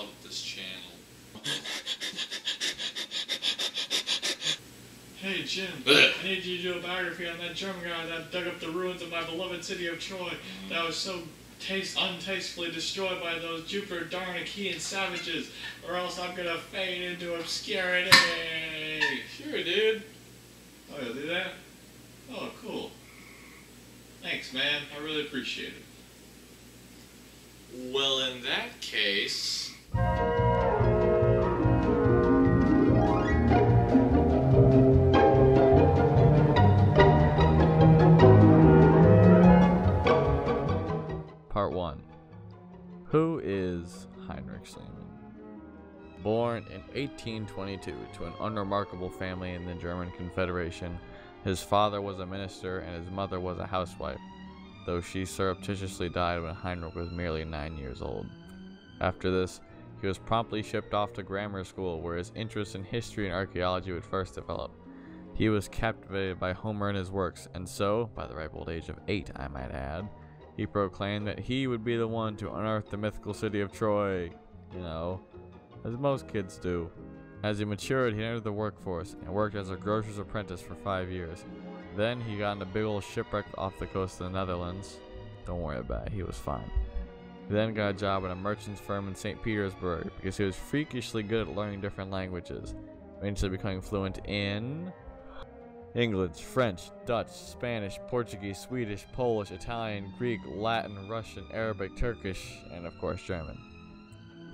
love this channel. Hey Jim, I need you to do a biography on that German guy that dug up the ruins of my beloved city of Troy that was so untastefully destroyed by those Jupiter Darnakian savages, or else I'm gonna fade into obscurity. Sure, dude. Oh, you'll do that? Oh, cool. Thanks, man. I really appreciate it. Well, in that case... Part 1. Who is Heinrich Schliemann? Born in 1822 to an unremarkable family in the German Confederation, his father was a minister and his mother was a housewife, though she surreptitiously died when Heinrich was merely 9 years old. After this, he was promptly shipped off to grammar school, where his interest in history and archaeology would first develop. He was captivated by Homer and his works, and so, by the ripe old age of 8, I might add, he proclaimed that he would be the one to unearth the mythical city of Troy, you know, as most kids do. As he matured, he entered the workforce and worked as a grocer's apprentice for 5 years. Then he got in a big old shipwreck off the coast of the Netherlands. Don't worry about it, he was fine. He then got a job at a merchant's firm in St. Petersburg because he was freakishly good at learning different languages, eventually becoming fluent in English, French, Dutch, Spanish, Portuguese, Swedish, Polish, Italian, Greek, Latin, Russian, Arabic, Turkish, and of course German.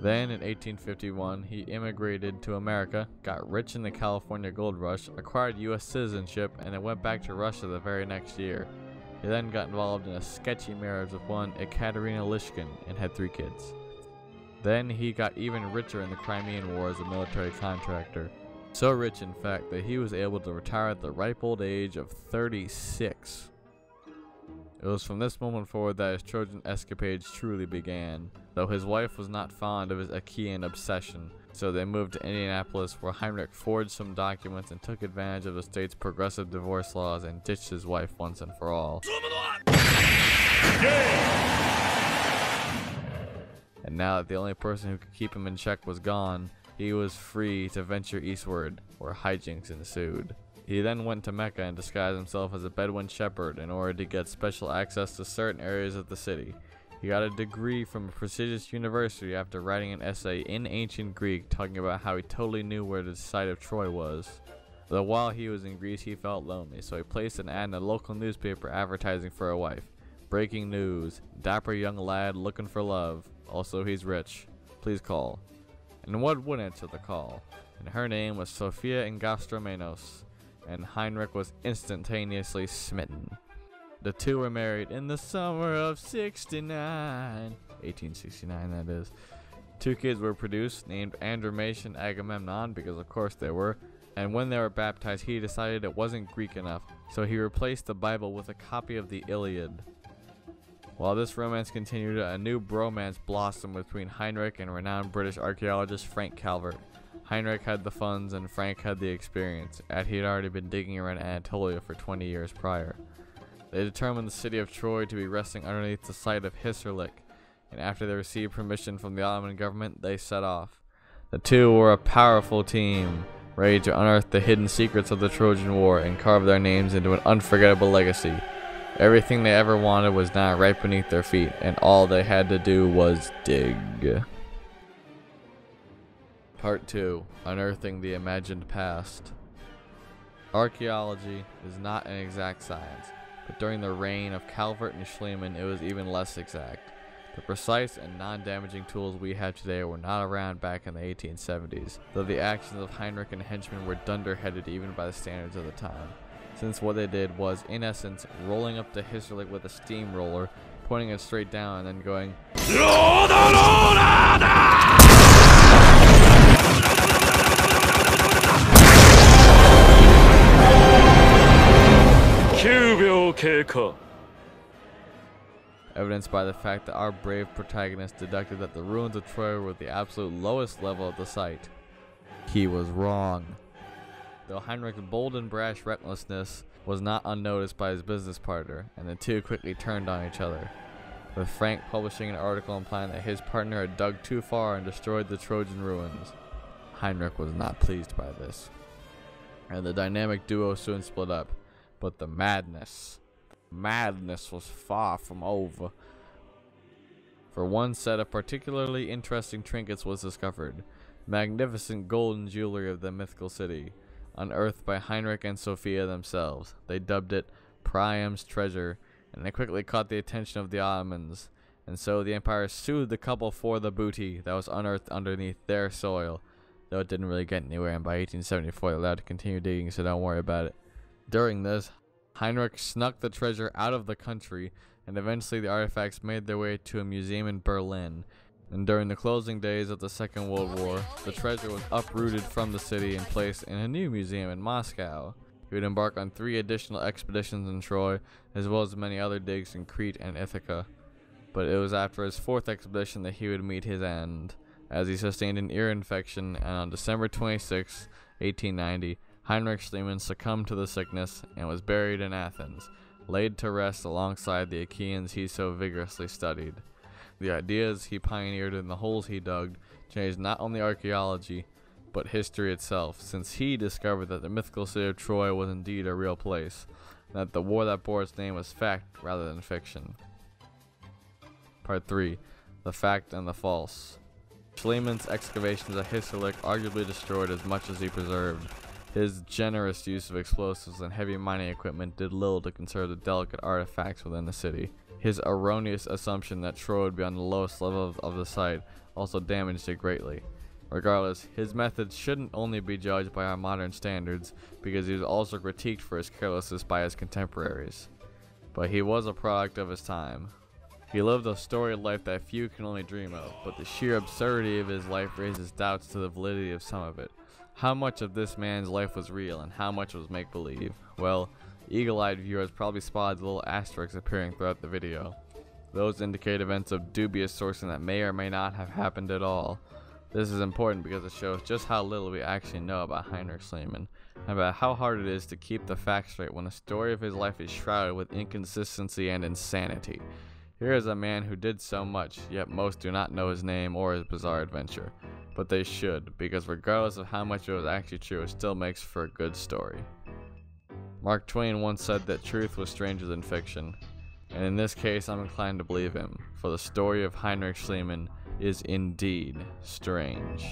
Then in 1851, he immigrated to America, got rich in the California gold rush, acquired U.S. citizenship, and then went back to Russia the very next year. He then got involved in a sketchy marriage with one Ekaterina Lishkin and had 3 kids. Then he got even richer in the Crimean War as a military contractor. So rich, in fact, that he was able to retire at the ripe old age of 36. It was from this moment forward that his Trojan escapades truly began, though his wife was not fond of his Achaean obsession, so they moved to Indianapolis, where Heinrich forged some documents and took advantage of the state's progressive divorce laws and ditched his wife once and for all. And now that the only person who could keep him in check was gone, he was free to venture eastward, where hijinks ensued. He then went to Mecca and disguised himself as a Bedouin shepherd in order to get special access to certain areas of the city. He got a degree from a prestigious university after writing an essay in ancient Greek talking about how he totally knew where the site of Troy was. Though while he was in Greece, he felt lonely, so he placed an ad in a local newspaper advertising for a wife. Breaking news: dapper young lad looking for love. Also, he's rich. Please call. And what would answer the call? And her name was Sophia Ingastromenos, and Heinrich was instantaneously smitten. The two were married in the summer of 1869 that is. 2 kids were produced, named Andromache and Agamemnon, because of course they were, and when they were baptized he decided it wasn't Greek enough, so he replaced the Bible with a copy of the Iliad. While this romance continued, a new bromance blossomed between Heinrich and renowned British archaeologist Frank Calvert. Heinrich had the funds and Frank had the experience, as he had already been digging around Anatolia for 20 years prior. They determined the city of Troy to be resting underneath the site of Hisarlik, and after they received permission from the Ottoman government, they set off. The two were a powerful team, ready to unearth the hidden secrets of the Trojan War and carve their names into an unforgettable legacy. Everything they ever wanted was now right beneath their feet, and all they had to do was dig. Part 2. Unearthing the Imagined Past. Archaeology is not an exact science, but during the reign of Calvert and Schliemann it was even less exact. The precise and non-damaging tools we have today were not around back in the 1870s, though the actions of Heinrich and henchmen were dunderheaded even by the standards of the time, since what they did was, in essence, rolling up the Hisarlik with a steamroller, pointing it straight down and then going evidenced by the fact that our brave protagonist deducted that the ruins of Troy were the absolute lowest level of the site. He was wrong. Though Heinrich's bold and brash recklessness was not unnoticed by his business partner, and the two quickly turned on each other. with Frank publishing an article implying that his partner had dug too far and destroyed the Trojan ruins. Heinrich was not pleased by this, and the dynamic duo soon split up. But the madness was far from over. For one set of particularly interesting trinkets was discovered, magnificent golden jewelry of the mythical city, unearthed by Heinrich and Sophia themselves. They dubbed it Priam's treasure, and it quickly caught the attention of the Ottomans, and so the empire sued the couple for the booty that was unearthed underneath their soil, though it didn't really get anywhere, and by 1874 they allowed to continue digging, so don't worry about it. During this, Heinrich snuck the treasure out of the country, and eventually the artifacts made their way to a museum in Berlin. And during the closing days of the Second World War, the treasure was uprooted from the city and placed in a new museum in Moscow. He would embark on 3 additional expeditions in Troy, as well as many other digs in Crete and Ithaca. But it was after his 4th expedition that he would meet his end, as he sustained an ear infection, and on December 26, 1890, Heinrich Schliemann succumbed to the sickness and was buried in Athens, laid to rest alongside the Achaeans he so vigorously studied. The ideas he pioneered and the holes he dug changed not only archaeology, but history itself, since he discovered that the mythical city of Troy was indeed a real place, and that the war that bore its name was fact rather than fiction. Part 3. The Fact and the False. Schliemann's excavations at Hissarlik arguably destroyed as much as he preserved. His generous use of explosives and heavy mining equipment did little to conserve the delicate artifacts within the city. His erroneous assumption that Troy would be on the lowest level of the site also damaged it greatly. Regardless, his methods shouldn't only be judged by our modern standards, because he was also critiqued for his carelessness by his contemporaries. But he was a product of his time. He lived a storied life that few can only dream of, but the sheer absurdity of his life raises doubts to the validity of some of it. How much of this man's life was real and how much was make-believe? Well, eagle-eyed viewers probably spotted the little asterisks appearing throughout the video. Those indicate events of dubious sourcing that may or may not have happened at all. This is important because it shows just how little we actually know about Heinrich Schliemann, and about how hard it is to keep the facts straight when the story of his life is shrouded with inconsistency and insanity. Here is a man who did so much, yet most do not know his name or his bizarre adventure. But they should, because regardless of how much it was actually true, it still makes for a good story. Mark Twain once said that truth was stranger than fiction, and in this case I'm inclined to believe him, for the story of Heinrich Schliemann is indeed strange.